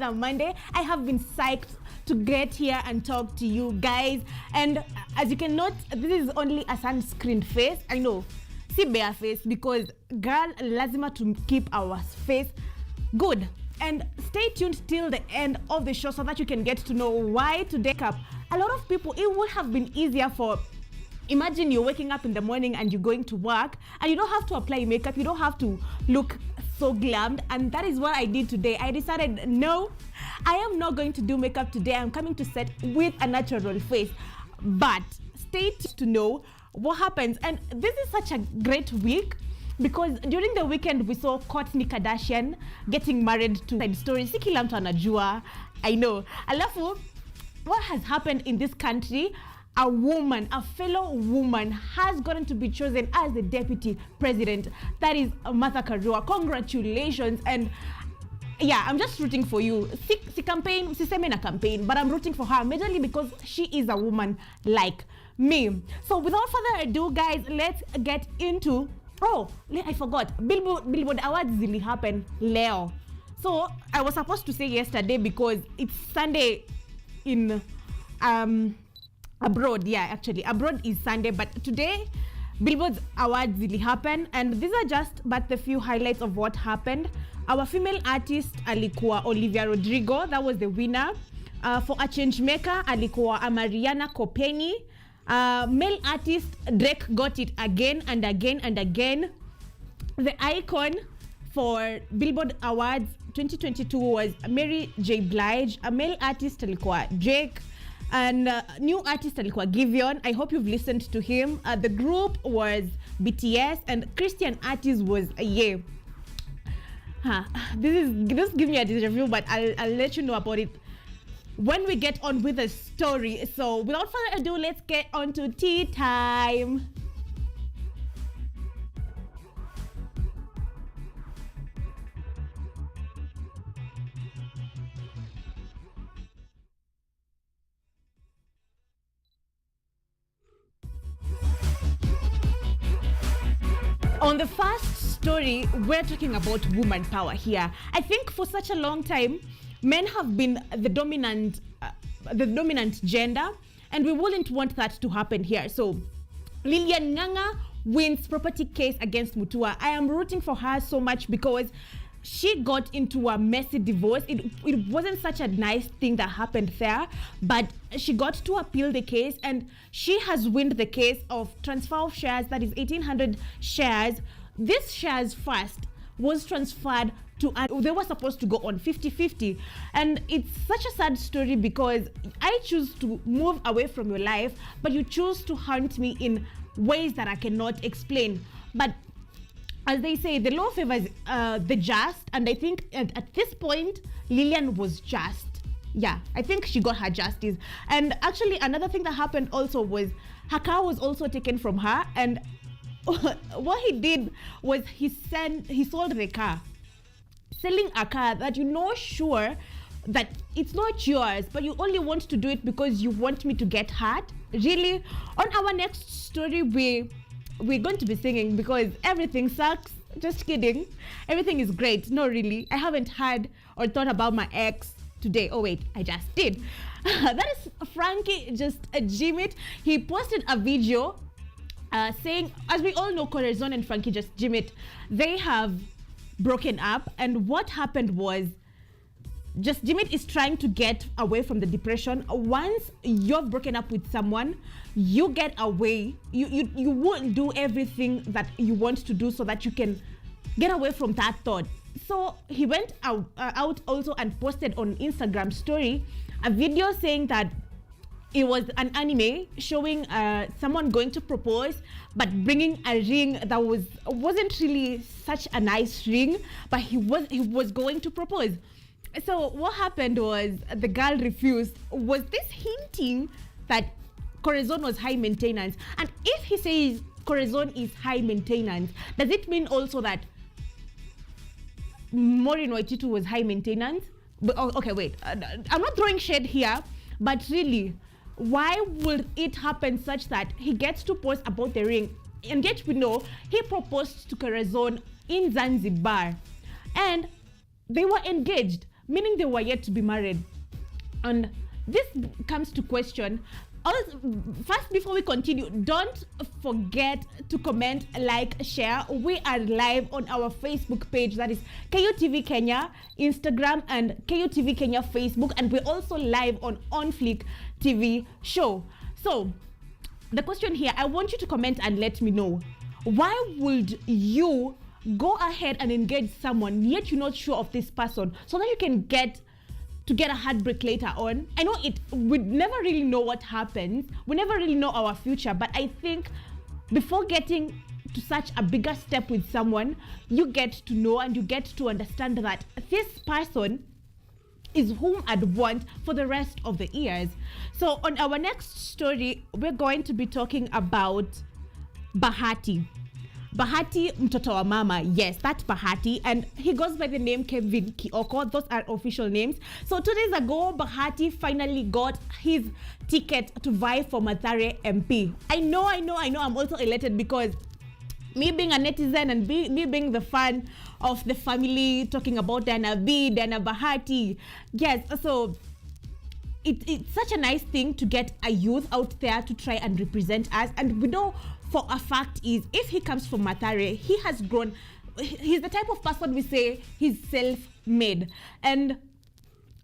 another Monday. I have been psyched to get here and talk to you guys. And as you can note, this is only a sunscreen face. I know, see bare face, because girl, lazima to keep our face good. And stay tuned till the end of the show so that you can get to know why today up. A lot of people, it would have been easier for, imagine you're waking up in the morning and you're going to work and you don't have to apply makeup, you don't have to look so glammed. And that is what I did today. I decided, no, I am not going to do makeup today. I'm coming to set with a natural face. But stay tuned to know what happens. And this is such a great week, because during the weekend we saw Kourtney Kardashian getting married to side story. Si kila mtu anajua, I know. Alafu, what has happened in this country? A woman, a fellow woman, has gotten to be chosen as the deputy president. That is Martha Karua. Congratulations. And yeah, I'm just rooting for you. Si campaign, si seme na campaign, but I'm rooting for her majorly because she is a woman like me. So without further ado, guys, let's get into, oh, I forgot. Billboard Awards really happened leo. So I was supposed to say yesterday because it's Sunday in abroad. Yeah, actually abroad is Sunday, but today Billboard Awards really happened, and these are just but the few highlights of what happened. Our female artist alikuwa Olivia Rodrigo, that was the winner. For a change maker alikuwa Mariana Kopeni. Male artist Drake got it again and again and again. The icon for Billboard Awards 2022 was Mary J. Blige. A male artist alikuwa Drake. And new artist alikuwa Giveon. I hope you've listened to him. The group was BTS, and Christian artist was Ye. This give me a review, but I'll let you know about it when we get on with the story. So without further ado, let's get on to tea time. On the first story, we're talking about woman power here. I think for such a long time, men have been the dominant gender, and we wouldn't want that to happen here. So Lilian Nganga wins property case against Mutua. I am rooting for her so much because she got into a messy divorce. It wasn't such a nice thing that happened there, but she got to appeal the case, and she has won the case of transfer of shares, that is 1,800 shares. This shares first was transferred to, they were supposed to go on 50-50, and it's such a sad story because I choose to move away from your life, but you choose to haunt me in ways that I cannot explain. But as they say, the law favors the just, and I think at this point, Lilian was just. Yeah, I think she got her justice. And actually, another thing that happened also was her car was also taken from her, and what he did was he sold the car. Selling a car that you know sure that it's not yours, but you only want to do it because you want me to get hurt. Really? On our next story, we're going to be singing because everything sucks. Just kidding. Everything is great. No, really. I haven't heard or thought about my ex today. Oh wait, I just did. That is Frankie just Jimit. He posted a video saying, as we all know, Corazon and Frankie just Jimit, they have broken up, and what happened was just Jimit is trying to get away from the depression. Once you've broken up with someone, you get away. You won't do everything that you want to do so that you can get away from that thought. So he went out also and posted on Instagram story a video saying that it was an anime showing someone going to propose, but bringing a ring that wasn't really such a nice ring, but he was going to propose. So what happened was the girl refused. Was this hinting that Corazon was high maintenance? And if he says Corazon is high maintenance, does it mean also that Maureen Waititu was high maintenance? But, okay, wait. I'm not throwing shade here, but really, why would it happen such that he gets to post about the ring? And yet we know he proposed to Corazon in Zanzibar, and they were engaged. meaning they were yet to be married. And this comes to question. First, before we continue, don't forget to comment, like, share. We are live on our Facebook page, that is KUTV Kenya Instagram and KUTV Kenya Facebook, and we're also live on Fleek TV show. So the question here, I want you to comment and let me know, why would you go ahead and engage someone yet you're not sure of this person, so that you can get a heartbreak later on? I know we never really know what happens, we never really know our future, but I think before getting to such a bigger step with someone, you get to know and you get to understand that this person is whom I'd want for the rest of the years. So on our next story, we're going to be talking about Bahati mtoto wa mama. Yes, that's Bahati, and he goes by the name Kevin Kioko. Those are official names. So 2 days ago, Bahati finally got his ticket to vie for Mathare MP. I know, I'm also elated, because me being a netizen and me being the fan of the family, talking about Dana Bahati. Yes, so it's such a nice thing to get a youth out there to try and represent us. And we know for a fact is, if he comes from Mathare, he has grown. He's the type of person we say he's self-made. And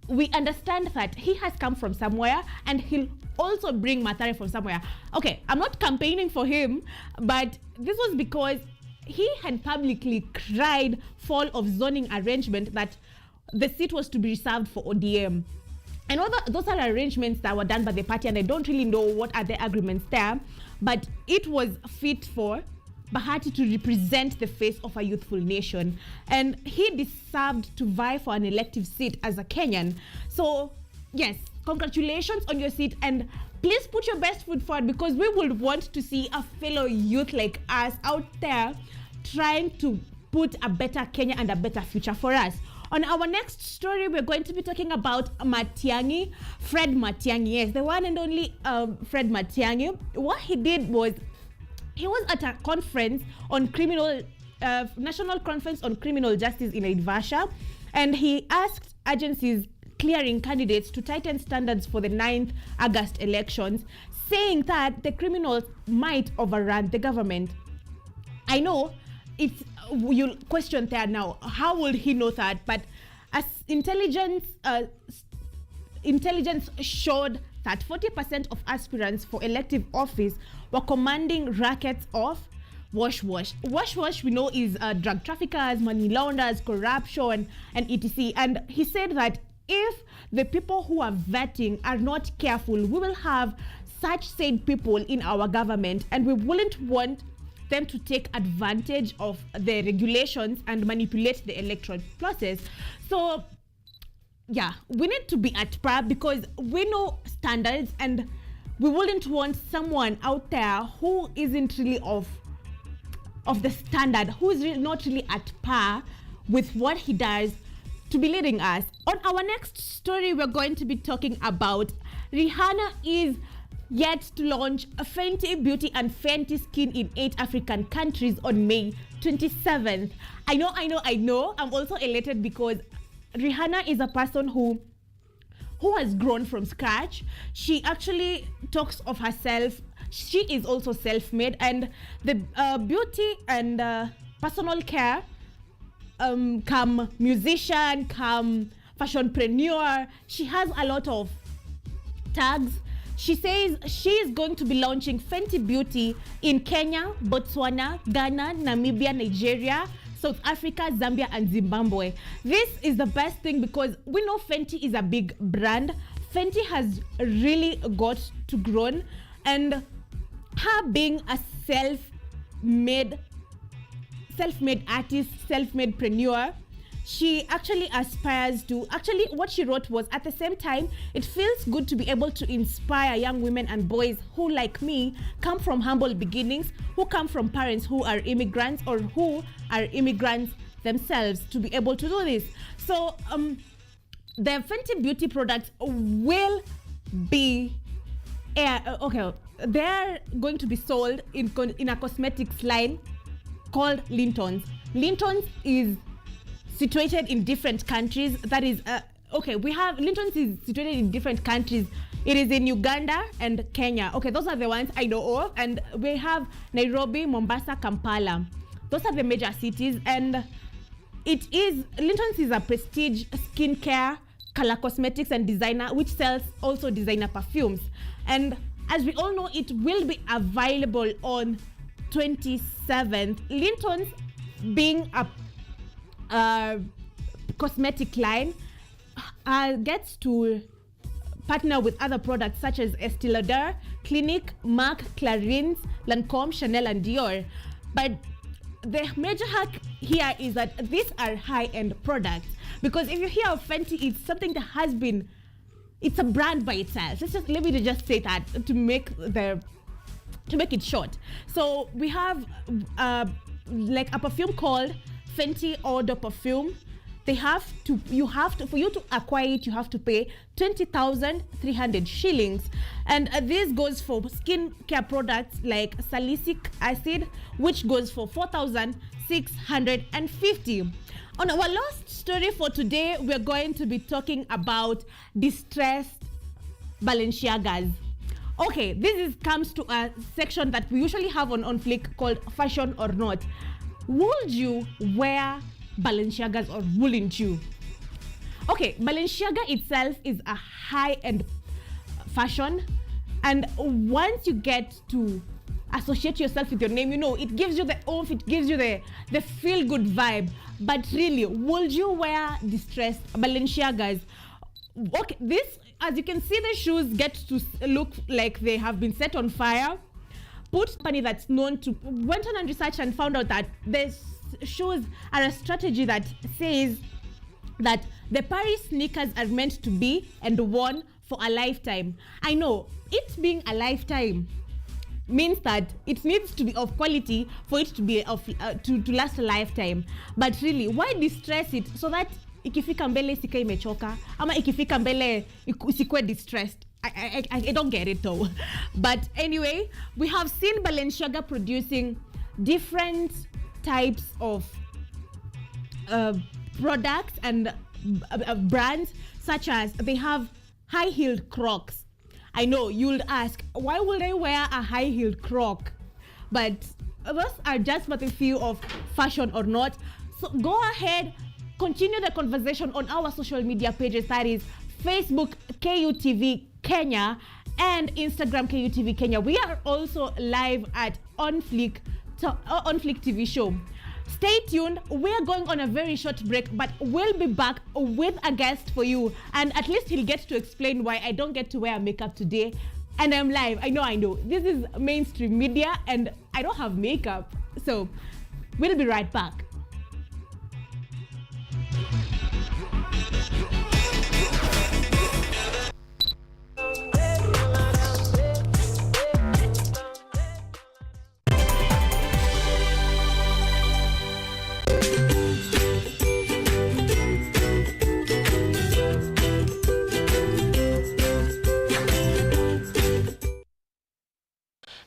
we understand that he has come from somewhere, and he'll also bring Mathare from somewhere. Okay, I'm not campaigning for him, but this was because he had publicly cried fall of zoning arrangement that the seat was to be reserved for ODM. I know that those are arrangements that were done by the party, and I don't really know what are the agreements there, but it was fit for Bahati to represent the face of a youthful nation, and he deserved to vie for an elective seat as a Kenyan. So yes, congratulations on your seat, and please put your best foot forward, because we would want to see a fellow youth like us out there trying to put a better Kenya and a better future for us. On our next story, we're going to be talking about Fred Matiang'i. Yes, the one and only Fred Matiang'i. What he did was, he was at a conference on National Conference on Criminal Justice in Naivasha, and he asked agencies clearing candidates to tighten standards for the 9th August elections, saying that the criminals might overrun the government. I know you'll question there now, how would he know that? But as intelligence showed that 40% of aspirants for elective office were commanding rackets of wash. Wash, we know, is drug traffickers, money launderers, corruption, and etc. And he said that if the people who are vetting are not careful, we will have such said people in our government, and we wouldn't want them to take advantage of the regulations and manipulate the electoral process. So yeah, we need to be at par, because we know standards, and we wouldn't want someone out there who isn't really of the standard, who is really not really at par with what he does, to be leading us. On our next story, we're going to be talking about Rihanna is yet to launch a Fenty Beauty and Fenty Skin in 8 African countries on May 27th. I know. I'm also elated, because Rihanna is a person who has grown from scratch. She actually talks of herself. She is also self-made, and the beauty and personal care, come musician, come fashionpreneur. She has a lot of tags. She says she is going to be launching Fenty Beauty in Kenya, Botswana, Ghana, Namibia, Nigeria, South Africa, Zambia, and Zimbabwe. This is the best thing, because we know Fenty is a big brand. Fenty has really got to grow, and her being a self-made artist, self-made preneur, she actually aspires to, what she wrote was, at the same time, it feels good to be able to inspire young women and boys who, like me, come from humble beginnings, who come from parents who are immigrants, or who are immigrants themselves, to be able to do this. So the Fenty Beauty products will be they're going to be sold in a cosmetics line called Lintons. Lintons is situated in different countries. That is okay, we have Linton's is situated in different countries. It is in Uganda and Kenya. Okay, those are the ones I know of. And we have Nairobi, Mombasa, Kampala. Those are the major cities. And Linton's is a prestige skincare, color cosmetics and designer, which sells also designer perfumes. And as we all know, it will be available on 27th. Linton's being a cosmetic line gets to partner with other products such as Estee Lauder, Clinique, MAC, Clarins, Lancome, Chanel and Dior. But the major hack here is that these are high-end products, because if you hear of Fenty, it's something that has been, it's a brand by itself. Let me just say that to make it short. So we have like a perfume called Fenty Eau de Parfum. For you to acquire it, you have to pay 20,300 shillings. And this goes for skincare products like salicylic acid, which goes for 4,650. On our last story for today, we're going to be talking about distressed Balenciagas. Okay, this comes to a section that we usually have on Fleek called Fashion or Not. Would you wear Balenciagas or wouldn't you? Okay, Balenciaga itself is a high-end fashion, and once you get to associate yourself with your name, you know, it gives you the oomph, it gives you the feel-good vibe. But really, would you wear distressed Balenciagas? Okay, this, as you can see, the shoes get to look like they have been set on fire. Company that's known to went on and researched and found out that the shoes are a strategy that says that the Paris sneakers are meant to be and worn for a lifetime. I know it being a lifetime means that it needs to be of quality for it to be to last a lifetime. But really, why distress it so that ikifika mbele sika imechoka ama ikifika mbele isikwe distressed? I don't get it though. But anyway, we have seen Balenciaga producing different types of products and brands, such as they have high-heeled Crocs. I know you'll ask, why would I wear a high-heeled Croc? But those are just what I feel of Fashion or Not. So go ahead, continue the conversation on our social media pages, that is Facebook KUTV Kenya and Instagram KUTV Kenya. We are also live at On Fleek TV show. Stay tuned. We're going on a very short break, but we'll be back with a guest for you, and at least he'll get to explain why I don't get to wear makeup today. And I'm live. I know. This is mainstream media and I don't have makeup. So we'll be right back.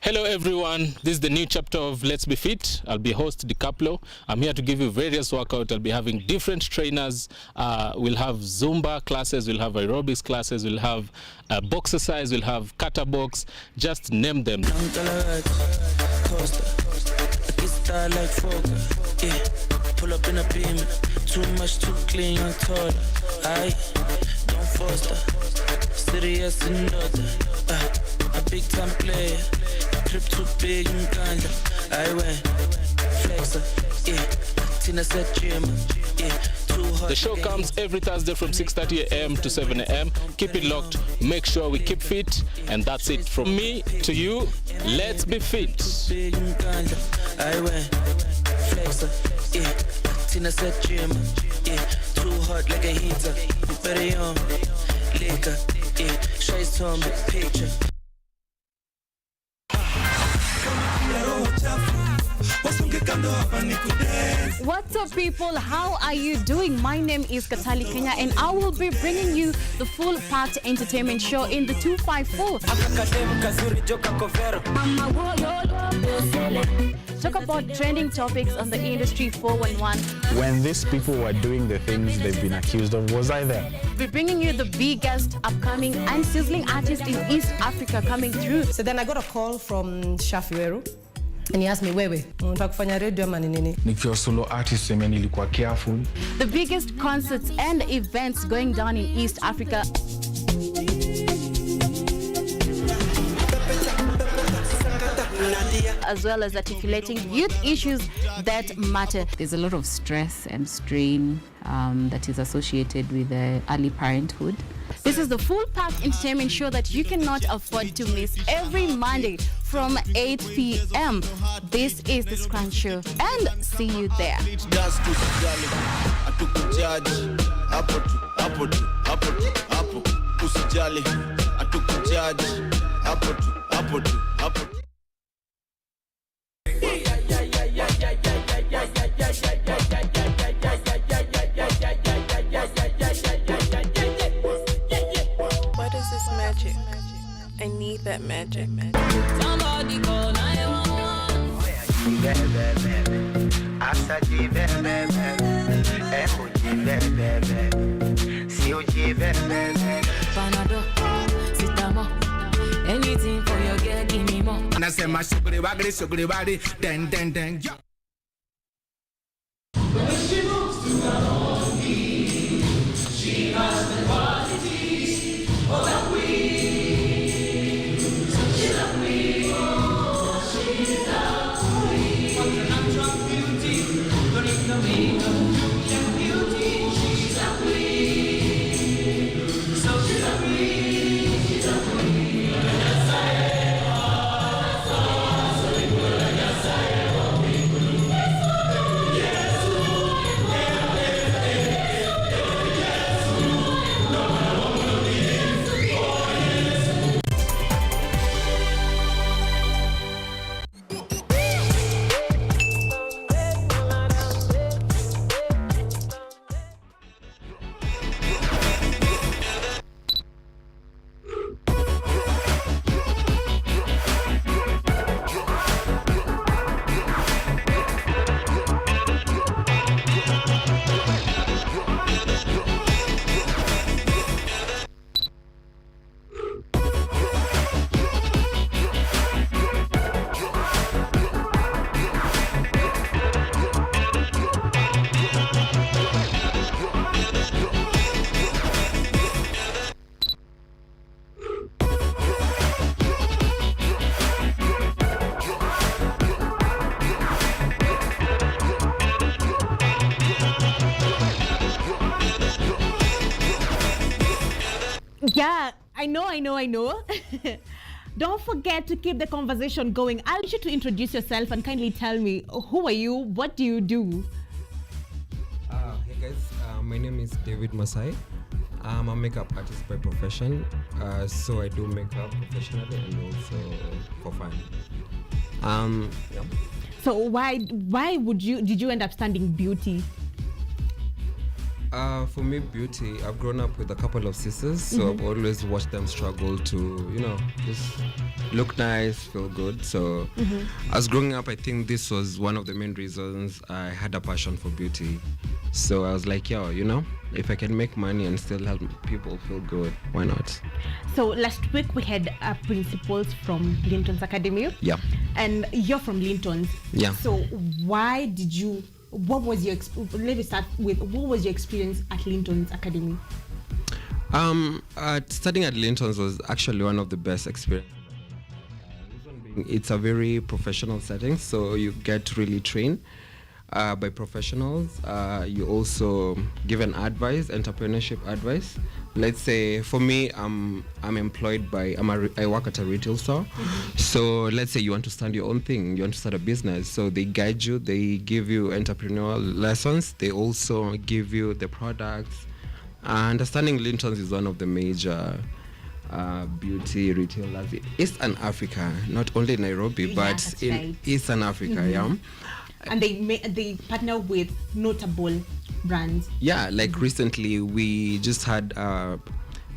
Hello everyone, this is the new chapter of Let's Be Fit. I'll be host DiCaplo. I'm here to give you various workouts. I'll be having different trainers. We'll have Zumba classes, we'll have aerobics classes, we'll have box exercise, we'll have kata box, just name them. Pull up in a beam, too much, too clean, I'm taller. Don't foster, serious and other. A big time player, trip too big and kinda. I went flexer, Tina said gym, too hot. The show comes every Thursday from 6:30 a.m. to 7 a.m. Keep it locked, make sure we keep fit, and that's it from me to you. Let's be fit. Big and kinda. I went flexer, Tina said gym, too hot like a heater. Very young, liquor, Shay's told me picture. Wasunge kando hapa ni kudance. What's up, people? How are you doing? My name is Katali Kenya, and I will be bringing you the full packed entertainment show in the 254. Talk about trending topics on the industry 411. When these people were doing the things they've been accused of, was I there? We're bringing you the biggest upcoming and sizzling artists in East Africa coming through. So then I got a call from Shafiweru. And he asked me, wewe, utakufanya radio ama nini? Nikiwa solo artist, nilikuwa careful. The biggest concerts and events going down in East Africa. As well as articulating youth issues that matter. There's a lot of stress and strain that is associated with early parenthood. This is the full packed entertainment show that you cannot afford to miss every Monday from 8 p.m. This is the Scrunch Show, and see you there. I need that magic. Somebody call 911. Panado, Sitamo, anything for your girl, give me more. And I say my sugary body, then, yeah. When she moves to the beat, she has the qualities of a queen. So she's a queen, oh, she's a queen. What's her natural beauty? Don't need no makeup, she's beauty. She's a queen. So she's a queen, she's a queen. Yes, I am. So we put her, yes, I am. Yeah, I know. Don't forget to keep the conversation going. I'll need you to introduce yourself and kindly tell me, who are you? What do you do? Hey guys, my name is David Masai. I'm a makeup artist by profession, so I do makeup professionally and also for fun. Yeah. So why did you end up studying beauty? For me, beauty, I've grown up with a couple of sisters, so I've always watched them struggle to, just look nice, feel good. So as growing up, I think this was one of the main reasons I had a passion for beauty. So I was like, if I can make money and still help people feel good, why not? So last week we had principals from Linton's Academy. Yeah. And you're from Linton's. Yeah. So what was your experience at Linton's Academy? Studying at Linton's was actually one of the best experiences. It's a very professional setting, so you get really trained by professionals. You also given advice, entrepreneurship advice. Let's say for me, I'm employed by, I work at a retail store. So let's say you want to start your own thing, you want to start a business. So they guide you, they give you entrepreneurial lessons. They also give you the products. Understanding Linton's is one of the major beauty retailers in Eastern Africa, not only Nairobi, but in Eastern Africa, and they partner with notable brands. Yeah, like recently we just had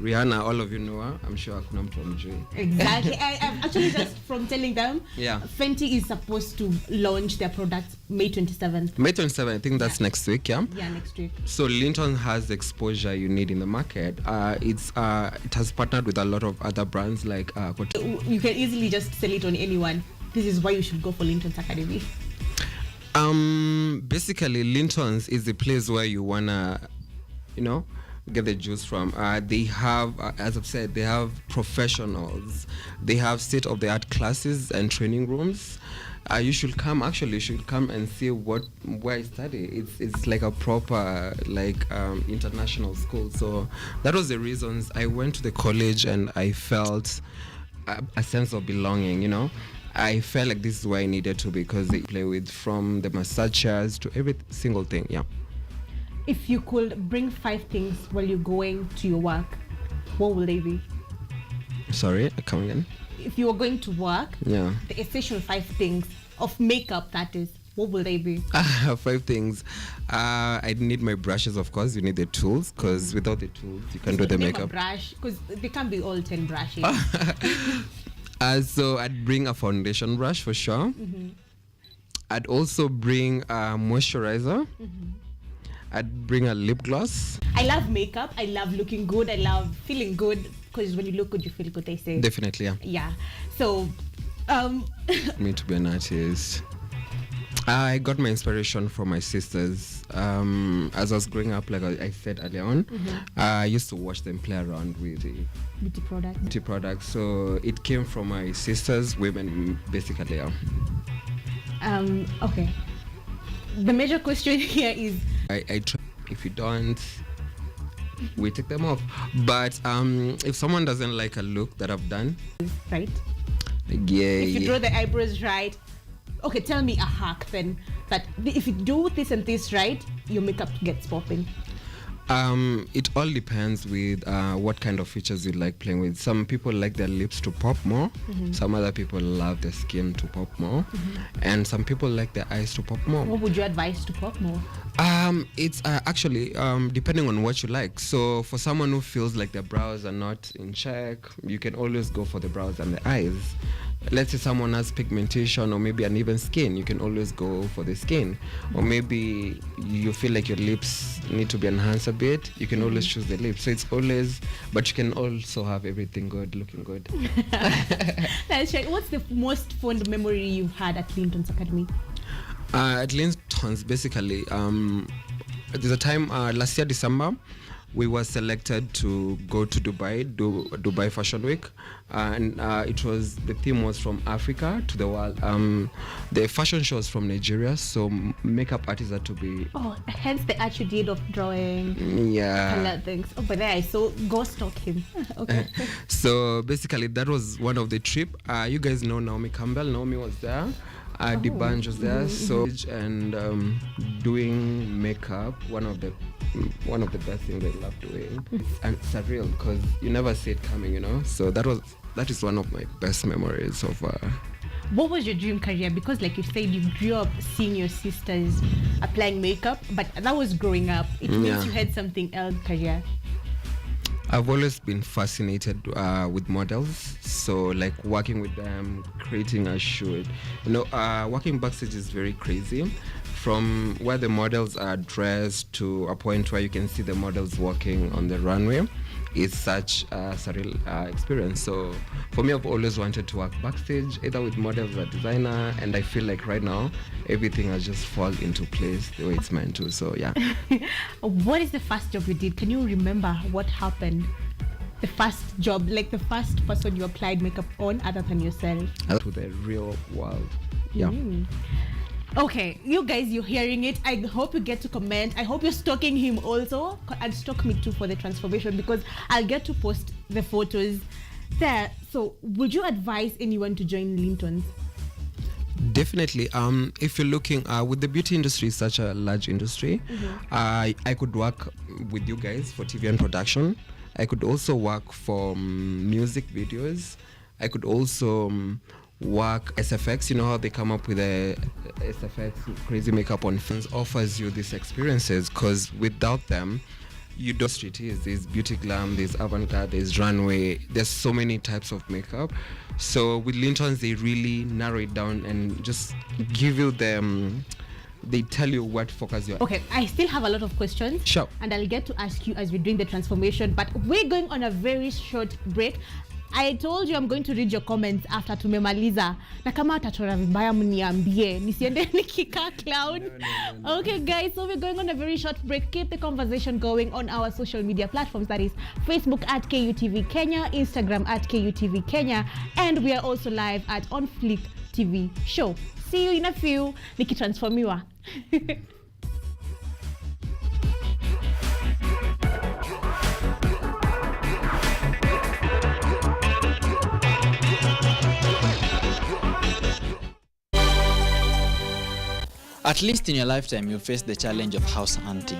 Rihanna, all of you know her. I'm sure hakuna mtu amjui. Exactly. I'm actually just from telling them. Yeah. Fenty is supposed to launch their products May 27th. May 27th, I think that's next week, yeah? Yeah, next week. So Linton has the exposure you need in the market. It has partnered with a lot of other brands like You can easily just sell it on anyone. This is why you should go for Linton's Academy. Basically, Linton's is the place where you wanna, get the juice from. They have, as I've said, they have professionals. They have state-of-the-art classes and training rooms. You should come and see where I study. It's like a proper international school. So that was the reasons I went to the college, and I felt a sense of belonging. I felt like this is where I needed to, because they play with, from the massage chairs to every single thing. Yeah. If you could bring 5 things while you're going to your work, what will they be? Sorry, come again. If you were going to work, yeah, the essential 5 things of makeup, that is, what will they be? 5 things. I need my brushes, of course. You need the tools, because without the tools, you can't do the makeup. Brush, because they can't be all 10 brushes. So I'd bring a foundation brush for sure. Mm-hmm. I'd also bring a moisturizer. Mm-hmm. I'd bring a lip gloss. I love makeup. I love looking good. I love feeling good, because when you look good, you feel good, they say. Definitely, yeah. Yeah. So, me to be an artist. I got my inspiration from my sisters. As I was growing up, like I said earlier on, I used to watch them play around with the beauty products. So it came from my sisters, women, basically. Yeah. Okay. The major question here is, I try. If you don't, we take them off. But if someone doesn't like a look that I've done, right? Yeah. If you draw the eyebrows right, okay, tell me a hack then, that if you do this and this right, your makeup gets popping. It all depends with what kind of features you like playing with. Some people like their lips to pop more. Mm-hmm. Some other people love their skin to pop more. Mm-hmm. And some people like their eyes to pop more. What would you advise to pop more? It's actually depending on what you like. So for someone who feels like their brows are not in check, you can always go for the brows and the eyes. Let's say someone has pigmentation or maybe uneven skin, you can always go for the skin. Or maybe you feel like your lips need to be enhanced a bit, you can always choose the lips. So it's always, but you can also have everything good, looking good. That's right. What's the most fond memory you've had at Linton's Academy? At Linton's, basically, there's a time last year, December, we were selected to go to Dubai Fashion Week, and the theme was from Africa to the world. The fashion show was from Nigeria, so makeup artists had to be. Oh, hence the art you did of drawing. Yeah. Color things. Oh, but there I saw. Go stalk him. Okay. So basically, that was one of the trip. You guys know Naomi Campbell. Naomi was there. The band was there. So and doing makeup, one of the best things I love doing. And it's surreal because you never see it coming, So that is one of my best memories so far. What was your dream career? Because like you said, you grew up seeing your sisters applying makeup, but that was growing up. It means you had something else career. I've always been fascinated with models, so like working with them, creating a shoot. Working backstage is very crazy. From where the models are dressed to a point where you can see the models walking on the runway, it's such a surreal experience. So for me, I've always wanted to work backstage, either with models or designer, and I feel like right now everything has just fallen into place the way it's meant to. So yeah. What is the first job you did? Can you remember what happened? The first job, like the first person you applied makeup on other than yourself? To the real world. Yeah. Okay, you guys, you're hearing it. I hope you get to comment. I hope you're stalking him also, and stalk me too for the transformation, because I'll get to post the photos there. So would you advise anyone to join Linton's? Definitely. If you're looking with the beauty industry, is such a large industry. I could work with you guys for TV and production. I could also work for music videos. I could also work SFX. You know how they come up with a SFX crazy makeup on films, offers you these experiences, because without them, you don't. Street is there's beauty glam, there's avant-garde, there's runway, there's so many types of makeup. So with Linton's, they really narrow it down and just give you them. They tell you what focus you're. Okay, I still have a lot of questions. Sure. And I'll get to ask you as we're doing the transformation, but we're going on a very short break. I told you I'm going to read your comments after tumemaliza. Na kama atachora vibaya mniambie. Nisiende nikika clown. Okay guys, so we're going on a very short break. Keep the conversation going on our social media platforms. That is Facebook at KUTV Kenya, Instagram at KUTV Kenya, and we are also live at On Fleek TV show. See you in a few. Nikitransformiwa. At least in your lifetime, you face the challenge of house hunting.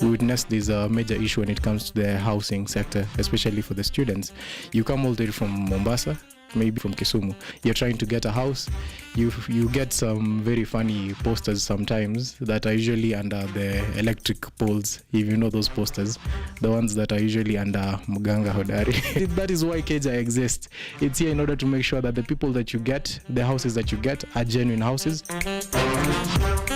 We witness this major issue when it comes to the housing sector, especially for the students. You come all the way from Mombasa, maybe from Kisumu. You're trying to get a house. You get some very funny posters sometimes that are usually under the electric poles, if you know those posters, the ones that are usually under Muganga Hodari. That is why Keja exists. It's here in order to make sure that the people that you get, the houses that you get, are genuine houses.